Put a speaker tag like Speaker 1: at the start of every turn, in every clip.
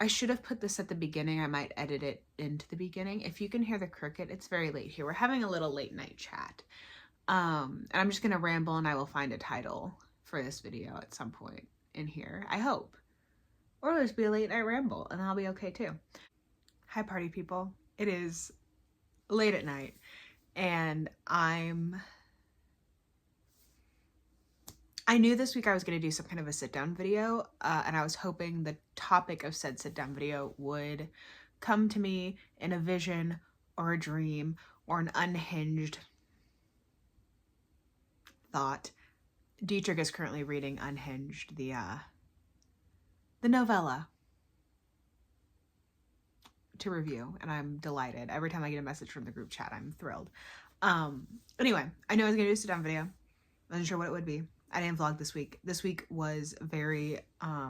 Speaker 1: I should have put this at the beginning. I might edit it into the beginning. If you can hear the cricket, it's very late here. We're having a little late night chat. And I'm just gonna ramble and I will find a title for this video at some point in here, I hope. Or it'll just be a late night ramble and I'll be okay too. Hi party people. It is late at night and I knew this week I was going to do some kind of a sit-down video, and I was hoping the topic of said sit-down video would come to me in a vision or a dream or an unhinged thought. Dietrich is currently reading Unhinged, the novella, to review, and I'm delighted. Every time I get a message from the group chat, I'm thrilled. Anyway, I knew I was going to do a sit-down video. I wasn't sure what it would be. I didn't vlog this week. This week was very, I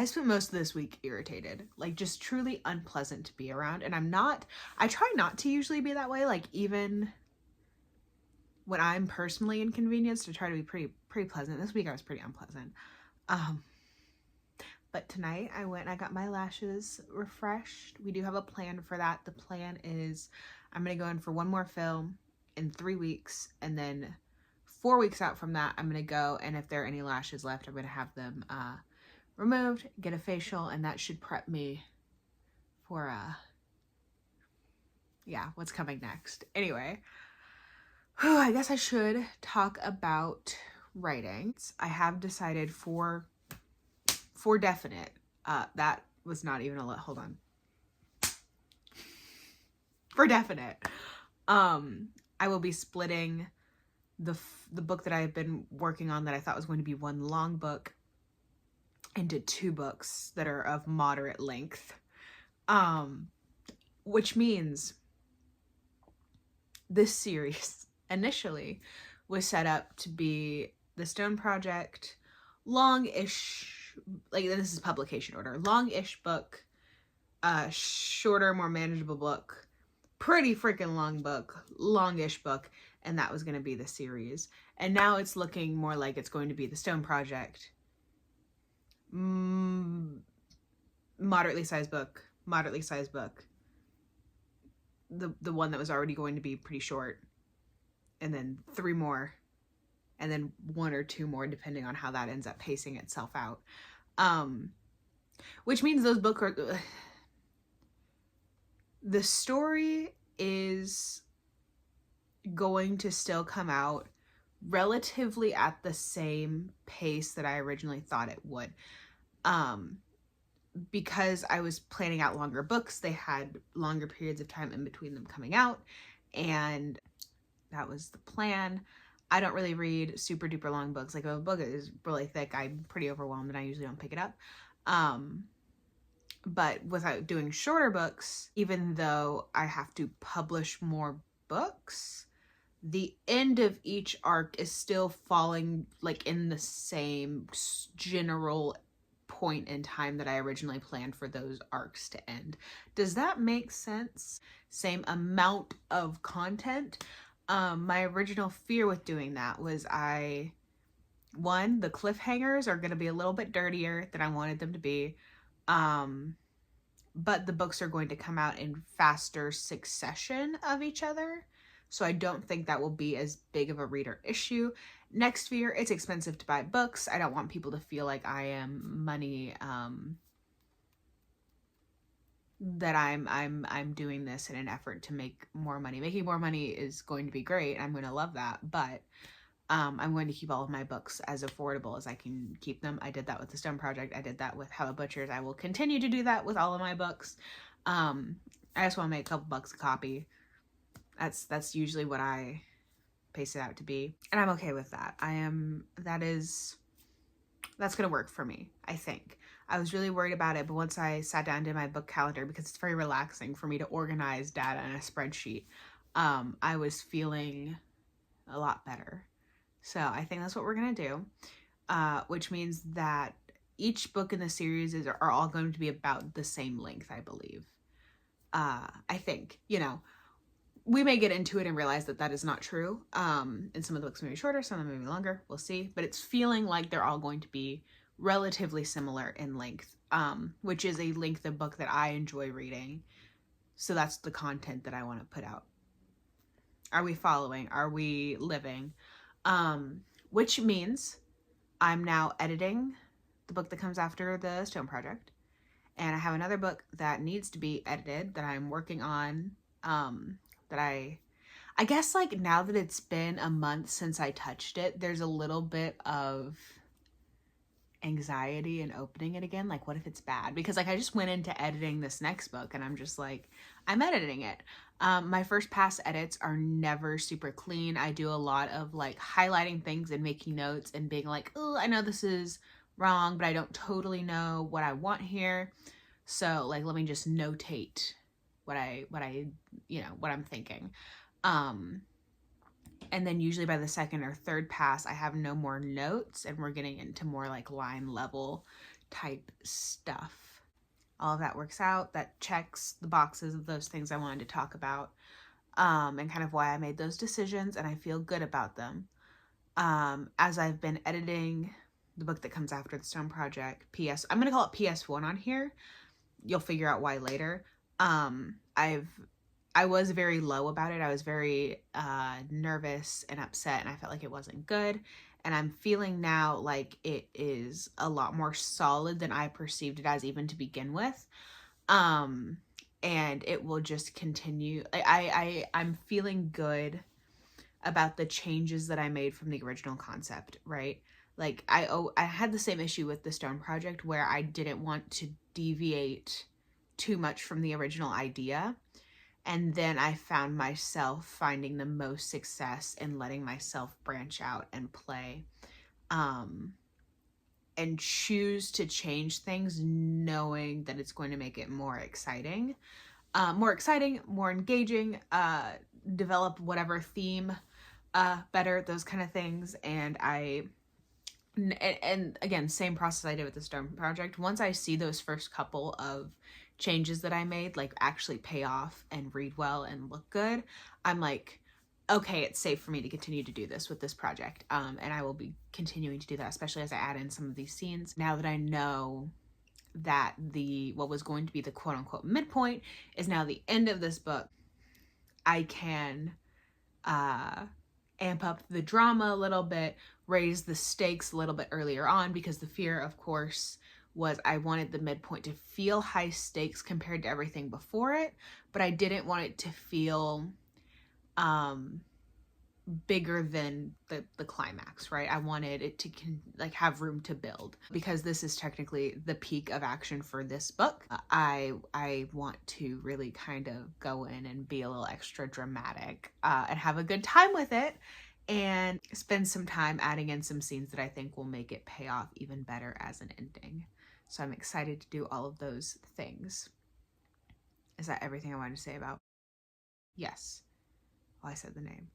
Speaker 1: spent most of this week irritated, like just truly unpleasant to be around. And I try not to usually be that way. Like even when I'm personally inconvenienced, I try to be pretty pleasant. This week I was pretty unpleasant. But tonight I went and I got my lashes refreshed. We do have a plan for that. The plan is I'm going to go in for one more fill in 3 weeks, and then 4 weeks out from that, I'm going to go, and if there are any lashes left, I'm going to have them removed, get a facial, and that should prep me for, yeah, what's coming next. Anyway, I guess I should talk about writing. I have decided for definite, that was not even hold on. For definite, I will be splitting the book that I have been working on that I thought was going to be one long book into 2 books that are of moderate length, which means this series initially was set up to be the Stone Project, long-ish, like this is publication order, long-ish book, shorter, more manageable book, pretty freaking long book, longish book, and that was going to be the series. And now it's looking more like it's going to be the Stone Project, moderately sized book, the one that was already going to be pretty short, and then 3 more, and then 1 or 2 more depending on how that ends up pacing itself out. Which means those books are, the story is going to still come out relatively at the same pace that I originally thought it would. Because I was planning out longer books, they had longer periods of time in between them coming out, and that was the plan. I don't really read super duper long books. Like if a book is really thick, I'm pretty overwhelmed and I usually don't pick it up. But without doing shorter books, even though I have to publish more books, the end of each arc is still falling like in the same general point in time that I originally planned for those arcs to end. Does that make sense? Same amount of content. My original fear with doing that was the cliffhangers are going to be a little bit dirtier than I wanted them to be. But the books are going to come out in faster succession of each other. So I don't think that will be as big of a reader issue. Next fear, it's expensive to buy books. I don't want people to feel like I am money, that I'm doing this in an effort to make more money. Making more money is going to be great. I'm going to love that, but I'm going to keep all of my books as affordable as I can keep them. I did that with the Stone Project. I did that with How It Butchers. I will continue to do that with all of my books. I just want to make a couple bucks a copy. That's usually what I pace it out to be. And I'm okay with that. That's going to work for me, I think. I was really worried about it, but once I sat down and did my book calendar, because it's very relaxing for me to organize data in a spreadsheet, I was feeling a lot better. So I think that's what we're going to do, which means that each book in the series are all going to be about the same length, I believe. I think, we may get into it and realize that is not true. And some of the books may be shorter, some of them may be longer. We'll see. But it's feeling like they're all going to be relatively similar in length, which is a length of book that I enjoy reading. So that's the content that I want to put out. Are we following? Are we living? Which means I'm now editing the book that comes after the Stone Project. And I have another book that needs to be edited that I'm working on. That I guess like now that it's been a month since I touched it, there's a little bit of anxiety in opening it again. Like, what if it's bad? Because like I just went into editing this next book and I'm just like, I'm editing it. My first pass edits are never super clean. I do a lot of like highlighting things and making notes and being like, oh, I know this is wrong, but I don't totally know what I want here. So like, let me just notate what I'm thinking. And then usually by the second or third pass, I have no more notes and we're getting into more like line level type stuff. All of that works out. That checks the boxes of those things I wanted to talk about, and kind of why I made those decisions, and I feel good about them. As I've been editing the book that comes after the Stone Project, I'm going to call it PS1 on here. You'll figure out why later. I was very low about it. I was very nervous and upset, and I felt like it wasn't good. And I'm feeling now like it is a lot more solid than I perceived it as even to begin with. And it will just continue. I'm feeling good about the changes that I made from the original concept, right? Like I had the same issue with the Stone Project where I didn't want to deviate too much from the original idea. And then I found myself finding the most success in letting myself branch out and play, and choose to change things knowing that it's going to make it more exciting, more engaging, develop whatever theme better, those kind of things. And again, same process I did with the Stone Project. Once I see those first couple of changes that I made like actually pay off and read well and look good, I'm like, okay, it's safe for me to continue to do this with this project. And I will be continuing to do that, especially as I add in some of these scenes. Now that I know that what was going to be the quote unquote midpoint is now the end of this book, I can amp up the drama a little bit, raise the stakes a little bit earlier on, because the fear, of course, was I wanted the midpoint to feel high stakes compared to everything before it, but I didn't want it to feel bigger than the climax, right? I wanted it to have room to build, because this is technically the peak of action for this book. I want to really kind of go in and be a little extra dramatic, and have a good time with it, and spend some time adding in some scenes that I think will make it pay off even better as an ending. So I'm excited to do all of those things. Is that everything I wanted to say about? Yes. Well, I said the name.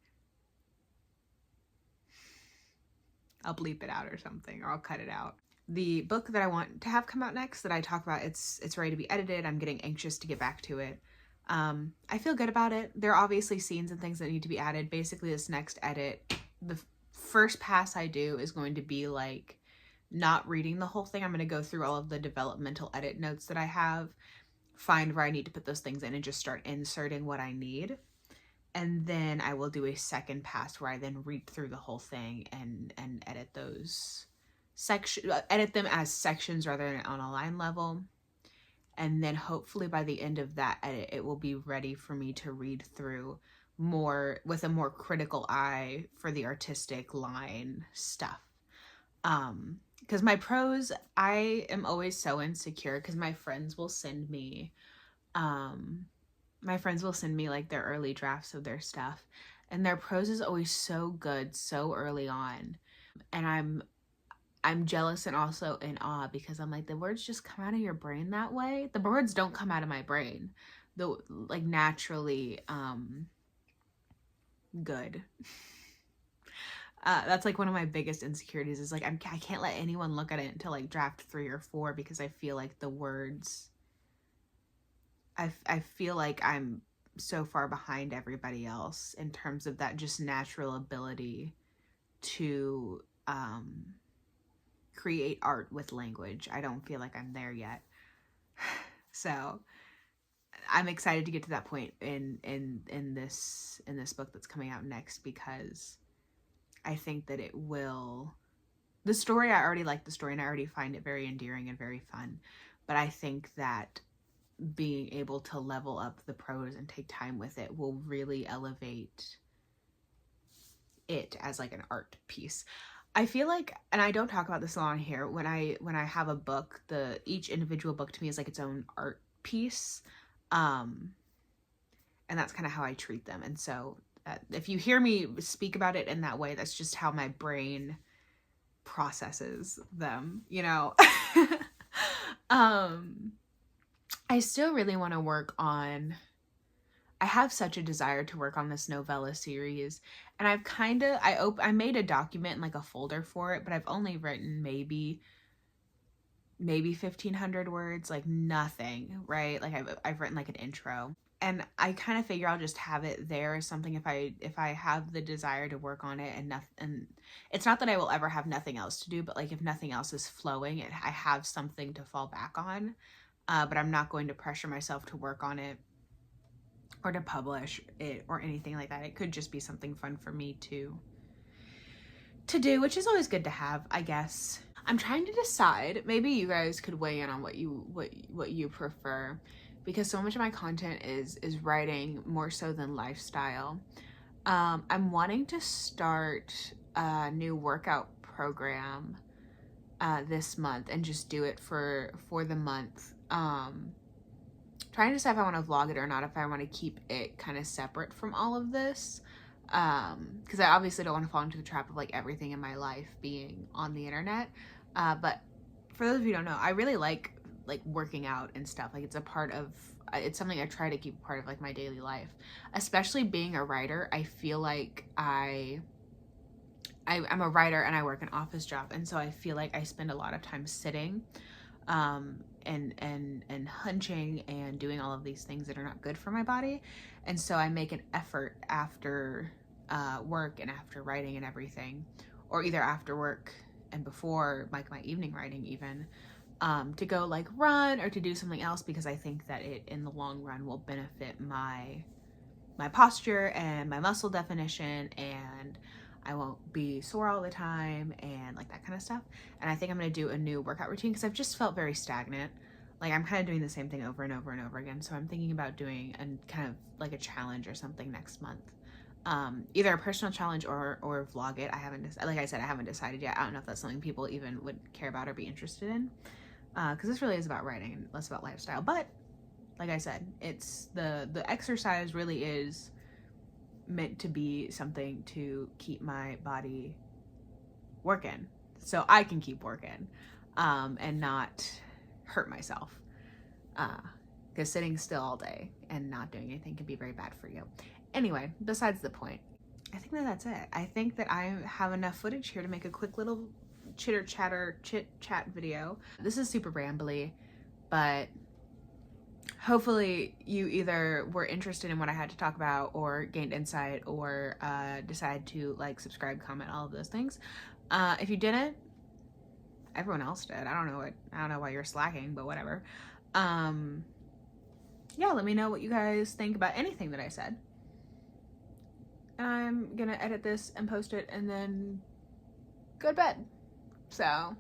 Speaker 1: I'll bleep it out or something, or I'll cut it out. The book that I want to have come out next that I talk about, it's ready to be edited. I'm getting anxious to get back to it. I feel good about it. There are obviously scenes and things that need to be added. Basically, this next edit, the first pass I do is going to be like not reading the whole thing. I'm going to go through all of the developmental edit notes that I have, find where I need to put those things in, and just start inserting what I need. And then I will do a second pass where I then read through the whole thing and edit those edit them as sections rather than on a line level. And then hopefully by the end of that edit, it will be ready for me to read through more with a more critical eye for the artistic line stuff. Because my prose, I am always so insecure because my friends will send me like their early drafts of their stuff, and their prose is always so good so early on, and I'm jealous and also in awe, because I'm like, the words just come out of your brain that way. The words don't come out of my brain like naturally good. That's like one of my biggest insecurities, is like I can't let anyone look at it until like draft 3 or 4, because I feel like the words, I feel like I'm so far behind everybody else in terms of that just natural ability to create art with language. I don't feel like I'm there yet. So I'm excited to get to that point in this book that's coming out next, because I think that it will, the story, I already like the story and I already find it very endearing and very fun, but I think that being able to level up the prose and take time with it will really elevate it as like an art piece. I feel like, and I don't talk about this a lot here, when I have a book, each individual book to me is like its own art piece. And that's kind of how I treat them. And so if you hear me speak about it in that way, that's just how my brain processes them, you know. I still really want to work on, I have such a desire to work on this novella series, and I've kind of, I made a document and like a folder for it, but I've only written maybe 1,500 words, like nothing, right? Like I've written like an intro, and I kind of figure I'll just have it there as something if I have the desire to work on it, and nothing, and it's not that I will ever have nothing else to do, but like if nothing else is flowing, I have something to fall back on. But I'm not going to pressure myself to work on it or to publish it or anything like that. It could just be something fun for me to do, which is always good to have, I guess. I'm trying to decide, maybe you guys could weigh in on what you prefer, because so much of my content is writing more so than lifestyle. I'm wanting to start a new workout program this month and just do it for the month. Trying to decide if I want to vlog it or not, if I want to keep it kind of separate from all of this, because I obviously don't want to fall into the trap of like everything in my life being on the internet. But for those of you who don't know, I really like working out and stuff. Like it's something I try to keep part of like my daily life, especially being a writer. I feel like I'm a writer and I work an office job, and so I feel like I spend a lot of time sitting and hunching and doing all of these things that are not good for my body. And so I make an effort after work and after writing and everything, or either after work and before like my evening writing even, to go like run or to do something else, because I think that it in the long run will benefit my posture and my muscle definition, and I won't be sore all the time and like that kind of stuff. And I think I'm going to do a new workout routine, because I've just felt very stagnant. Like I'm kind of doing the same thing over and over and over again. So I'm thinking about doing a kind of like a challenge or something next month. Either a personal challenge or vlog it. Like I said, I haven't decided yet. I don't know if that's something people even would care about or be interested in. Because this really is about writing and less about lifestyle. But like I said, it's the exercise really is meant to be something to keep my body working, so I can keep working, and not hurt myself, because sitting still all day and not doing anything can be very bad for you. Anyway, besides the point, I think that's it. I think that I have enough footage here to make a quick little chit chat video. This is super rambly, but hopefully you either were interested in what I had to talk about, or gained insight, or decided to like, subscribe, comment, all of those things. If you didn't, everyone else did. I don't know why you're slacking, but whatever. Yeah, let me know what you guys think about anything that I said. I'm gonna edit this and post it and then go to bed. So